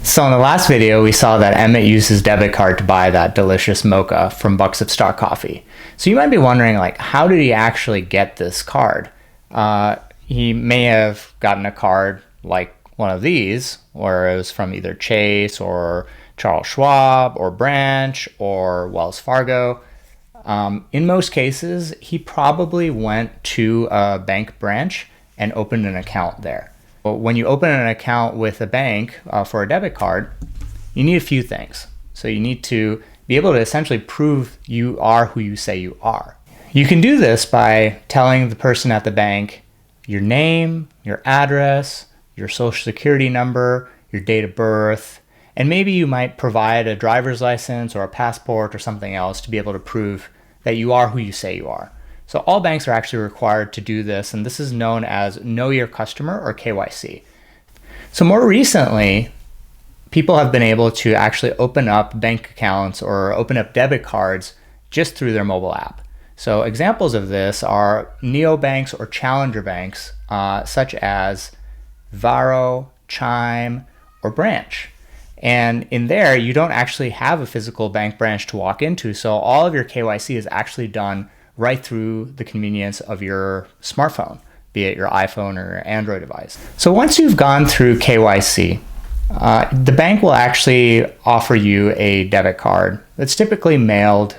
So in the last video, we saw that Emmett used his debit card to buy that delicious mocha from Bucks of Star Coffee. So you might be wondering, like, how did he actually get this card? He may have gotten a card like one of these, or it was from either Chase or Charles Schwab or Branch or Wells Fargo. In most cases, he probably went to a bank branch and opened an account there. But when you open an account with a bank for a debit card, you need a few things. So you need to be able to essentially prove you are who you say you are. You can do this by telling the person at the bank your name, your address, your social security number, your date of birth, and maybe you might provide a driver's license or a passport or something else to be able to prove that you are who you say you are. So all banks are actually required to do this, and this is known as Know Your Customer, or KYC. So more recently, people have been able to actually open up bank accounts or open up debit cards just through their mobile app. So examples of this are neobanks or challenger banks, such as Varo, Chime, or Branch. And in there, you don't actually have a physical bank branch to walk into, so all of your KYC is actually done right through the convenience of your smartphone, be it your iPhone or your Android device. So once you've gone through KYC, the bank will actually offer you a debit card that's typically mailed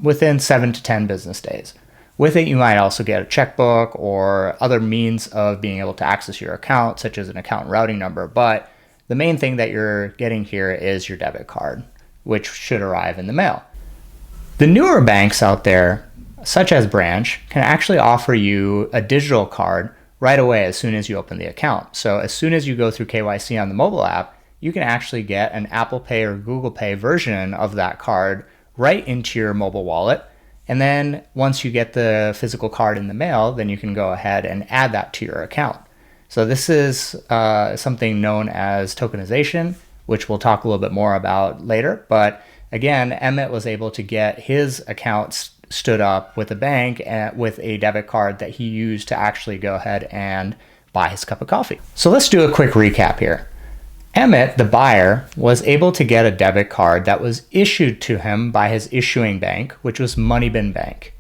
within 7 to 10 business days. With it, you might also get a checkbook or other means of being able to access your account, such as an account routing number. But the main thing that you're getting here is your debit card, which should arrive in the mail. The newer banks out there, such as Branch, can actually offer you a digital card right away as soon as you open the account. So as soon as you go through KYC on the mobile app, you can actually get an Apple Pay or Google Pay version of that card right into your mobile wallet. And then once you get the physical card in the mail, then you can go ahead and add that to your account. So this is something known as tokenization, which we'll talk a little bit more about later. But again, Emmett was able to get his account stood up with a bank and with a debit card that he used to actually go ahead and buy his cup of coffee. So let's do a quick recap here. Emmett, the buyer, was able to get a debit card that was issued to him by his issuing bank, which was Moneybin Bank.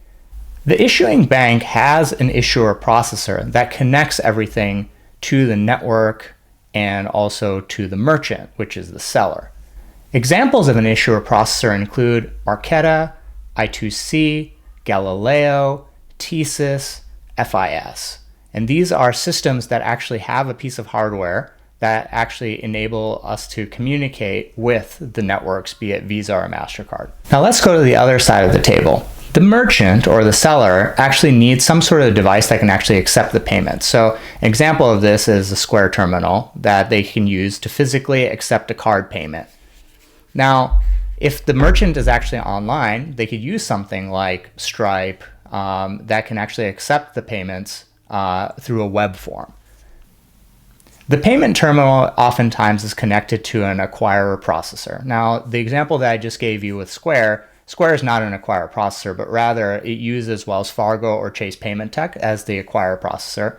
The issuing bank has an issuer processor that connects everything to the network and also to the merchant, which is the seller. Examples of an issuer processor include Marqeta, I2C, Galileo, TSYS, FIS. And these are systems that actually have a piece of hardware that actually enable us to communicate with the networks, be it Visa or MasterCard. Now let's go to the other side of the table. The merchant or the seller actually needs some sort of device that can actually accept the payment. So an example of this is a Square terminal that they can use to physically accept a card payment. Now, if the merchant is actually online, they could use something like Stripe that can actually accept the payments through a web form. The payment terminal oftentimes is connected to an acquirer processor. Now, the example that I just gave you with Square is not an acquirer processor, but rather it uses Wells Fargo or Chase Payment Tech as the acquirer processor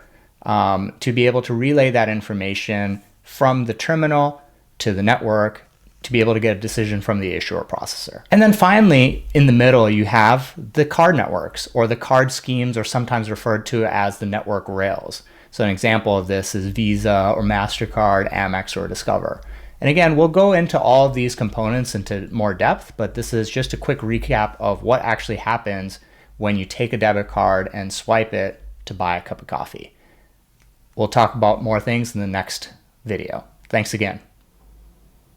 to be able to relay that information from the terminal to the network to be able to get a decision from the issuer processor. And then finally, in the middle, you have the card networks, or the card schemes, or sometimes referred to as the network rails. So an example of this is Visa or MasterCard, Amex, or Discover. And again, we'll go into all of these components into more depth, but this is just a quick recap of what actually happens when you take a debit card and swipe it to buy a cup of coffee. We'll talk about more things in the next video. Thanks again.